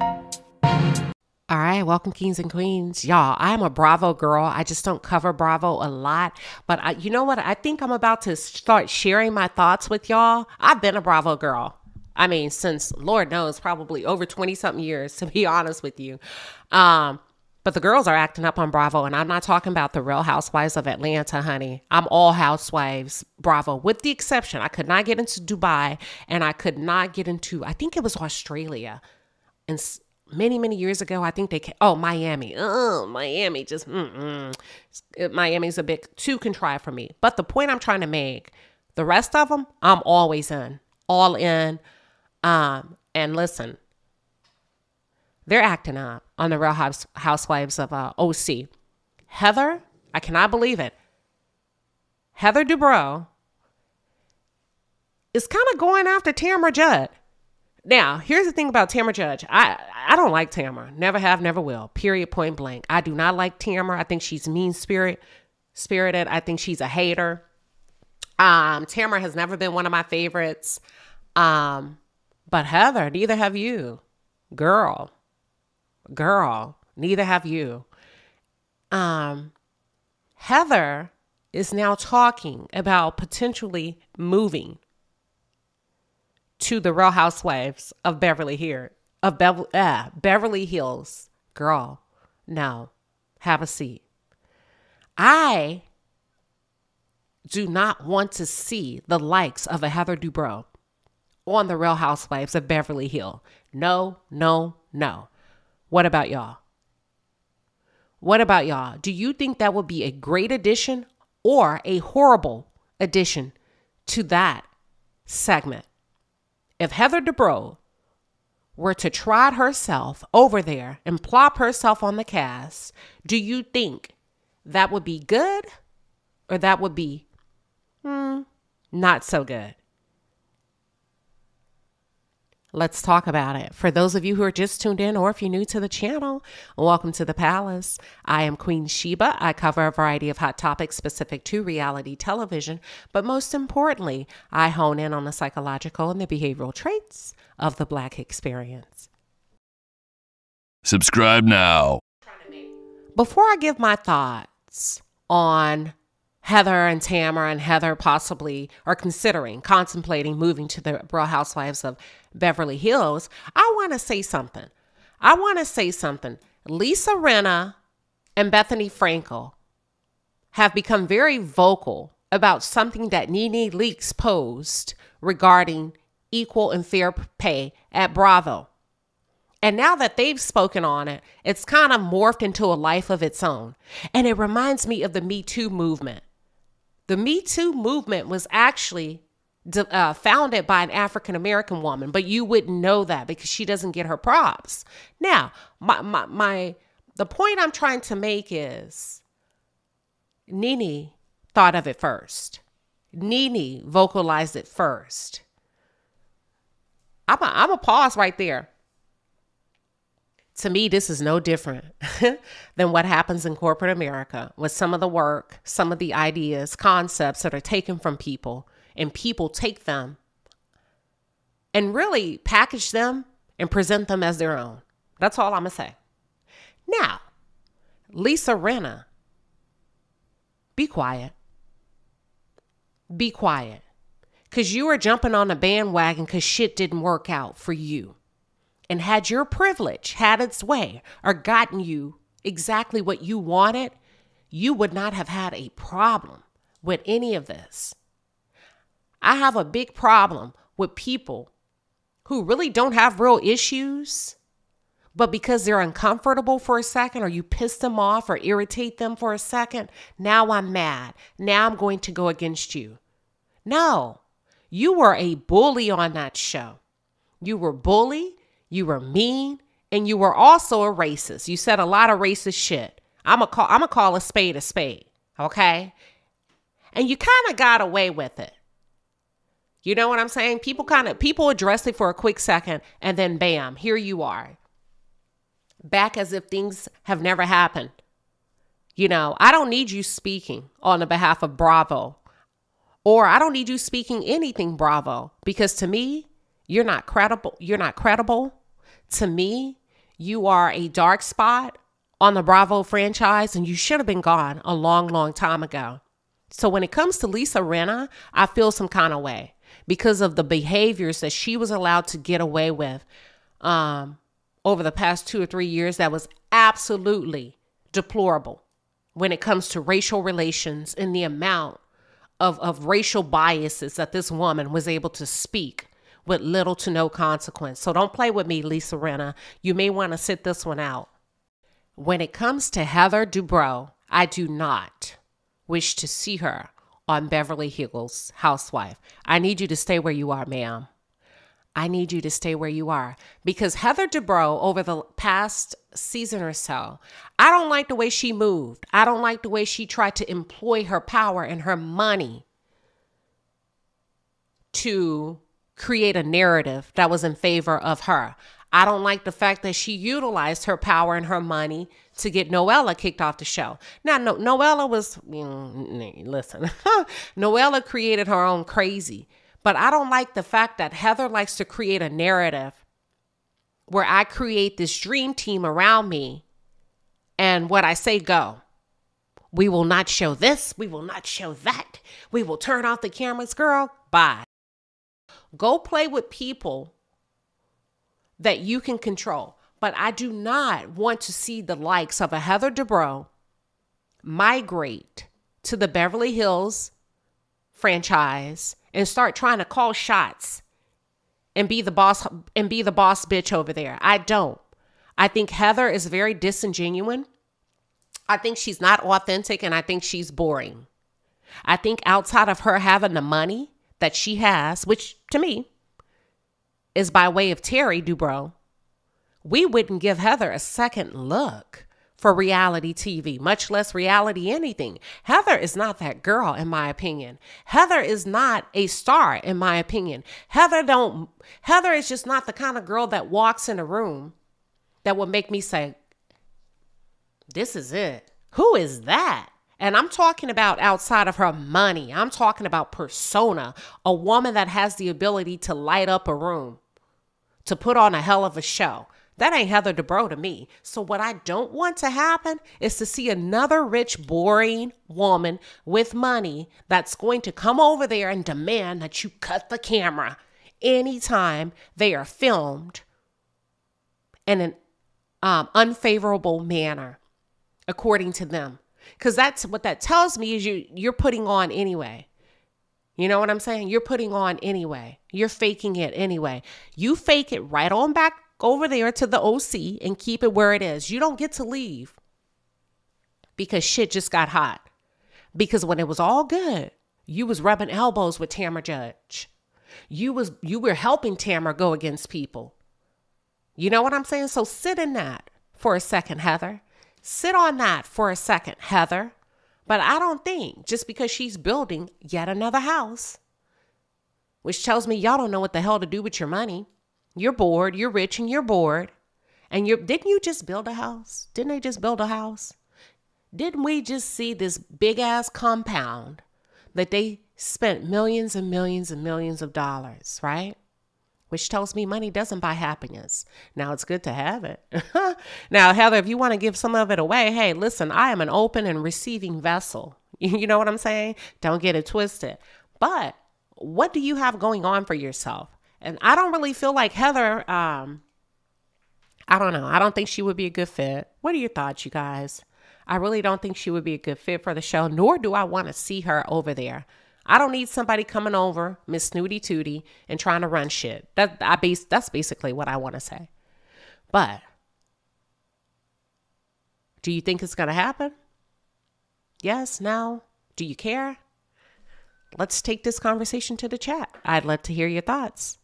All right, welcome kings and queens. Y'all, I am a Bravo girl. I just don't cover Bravo a lot. But you know what? I think I'm about to start sharing my thoughts with y'all. I've been a Bravo girl. I mean, since, Lord knows, probably over 20-something years, to be honest with you. But the girls are acting up on Bravo, and I'm not talking about the Real Housewives of Atlanta, honey. I'm all housewives Bravo, with the exception. I could not get into Dubai, and I could not get into, I think it was Australia. And many years ago, I think Miami. Miami just, Miami's a bit too contrived for me. But the point I'm trying to make, the rest of them, I'm always in, all in. And listen, they're acting up on the Real Housewives of OC. Heather, I cannot believe it. Heather Dubrow is kind of going after Tamrajudge. Now, here's the thing about Tamrajudge. I don't like Tamra. Never have, never will. Period, point blank. I do not like Tamra. I think she's mean-spirited. I think she's a hater. Tamra has never been one of my favorites. But Heather, neither have you. Girl, neither have you. Heather is now talking about potentially moving to the Real Housewives of Beverly Hills. Girl, no, have a seat. I do not want to see the likes of a Heather Dubrow on the Real Housewives of Beverly Hills. No. What about y'all? Do you think that would be a great addition or a horrible addition to that segment? If Heather Dubrow were to trot herself over there and plop herself on the cast, do you think that would be good or that would be not so good? Let's talk about it. For those of you who are just tuned in, or if you're new to the channel, welcome to the palace. I am Queen Sheba. I cover a variety of hot topics specific to reality television, but most importantly, I hone in on the psychological and the behavioral traits of the Black experience. Subscribe now. Before I give my thoughts on Heather and Tamra, and Heather possibly or contemplating moving to the Real Housewives of Beverly Hills, I want to say something. Lisa Rinna and Bethany Frankel have become very vocal about something that Nene Leakes posed regarding equal and fair pay at Bravo. And now that they've spoken on it, it's kind of morphed into a life of its own. And it reminds me of the Me Too movement. The Me Too movement was actually founded by an African-American woman, but you wouldn't know that because she doesn't get her props. Now, the point I'm trying to make is Nene thought of it first. Nene vocalized it first. I'm a pause right there. To me, this is no different than what happens in corporate America with some of the work, some of the ideas, concepts that are taken from people, and people take them and really package them and present them as their own. That's all I'm going to say. Now, Lisa Rinna, be quiet. Be quiet. Because you are jumping on a bandwagon because shit didn't work out for you. And had your privilege had its way or gotten you exactly what you wanted, you would not have had a problem with any of this. I have a big problem with people who really don't have real issues, but because they're uncomfortable for a second or you piss them off or irritate them for a second, now I'm mad. Now I'm going to go against you. No, you were a bully on that show. You were bully. You were mean, and you were also a racist. You said a lot of racist shit. I'm gonna call a spade, okay? And you kind of got away with it. You know what I'm saying? People address it for a quick second, and then bam, here you are. Back as if things have never happened. You know, I don't need you speaking on the behalf of Bravo, or I don't need you speaking anything Bravo, because to me, you're not credible. To me, You are a dark spot on the Bravo franchise, and you should have been gone a long, long time ago. So when it comes to Lisa Rinna, I feel some kind of way because of the behaviors that she was allowed to get away with over the past 2 or 3 years. That was absolutely deplorable when it comes to racial relations and the amount of racial biases that this woman was able to speak with little to no consequence. So don't play with me, Lisa Rinna. You may want to sit this one out. When it comes to Heather Dubrow, I do not wish to see her on Beverly Hills Housewife. I need you to stay where you are, ma'am. I need you to stay where you are, because Heather Dubrow, over the past season or so, I don't like the way she moved. I don't like the way she tried to employ her power and her money to create a narrative that was in favor of her. I don't like the fact that she utilized her power and her money to get Noella kicked off the show. Now, Noella was, listen, Noella created her own crazy. But I don't like the fact that Heather likes to create a narrative where I create this dream team around me, and what I say go. We will not show this. We will not show that. We will turn off the cameras. Girl, bye. Go play with people that you can control. But I do not want to see the likes of a Heather Dubrow migrate to the Beverly Hills franchise and start trying to call shots and be the boss bitch over there. I don't. I think Heather is very disingenuous. I think she's not authentic, and I think she's boring. I think outside of her having the money that she has, which to me is by way of Terry Dubrow, we wouldn't give Heather a second look for reality TV, much less reality anything. Heather is not that girl, in my opinion. Heather is not a star, in my opinion. Heather is just not the kind of girl that walks in a room that would make me say, this is it. Who is that? And I'm talking about outside of her money. I'm talking about persona, a woman that has the ability to light up a room, to put on a hell of a show. That ain't Heather Dubrow to me. So what I don't want to happen is to see another rich, boring woman with money that's going to come over there and demand that you cut the camera anytime they are filmed in an unfavorable manner, according to them. Because that's what that tells me is you're putting on anyway. You know what I'm saying? You're putting on anyway. You're faking it anyway. You fake it right on back over there to the OC and keep it where it is. You don't get to leave because shit just got hot. Because when it was all good, you was rubbing elbows with TamraJudge. You were helping Tamra go against people. You know what I'm saying? So sit in that for a second, Heather. Sit on that for a second, Heather. But I don't think just because she's building yet another house, which tells me y'all don't know what the hell to do with your money. You're bored, you're rich, and you're bored. And didn't you just build a house? Didn't they just build a house? Didn't we just see this big ass compound that they spent millions and millions and millions of dollars, right? Which tells me money doesn't buy happiness. Now, it's good to have it. Now, Heather, if you want to give some of it away, hey, listen, I am an open and receiving vessel. You know what I'm saying? Don't get it twisted. But what do you have going on for yourself? And I don't really feel like Heather, I don't know. I don't think she would be a good fit. What are your thoughts, you guys? I really don't think she would be a good fit for the show, nor do I want to see her over there. I don't need somebody coming over, Miss Snooty Tootie, and trying to run shit. That's basically what I want to say. But do you think it's going to happen? Yes, no? Do you care? Let's take this conversation to the chat. I'd love to hear your thoughts.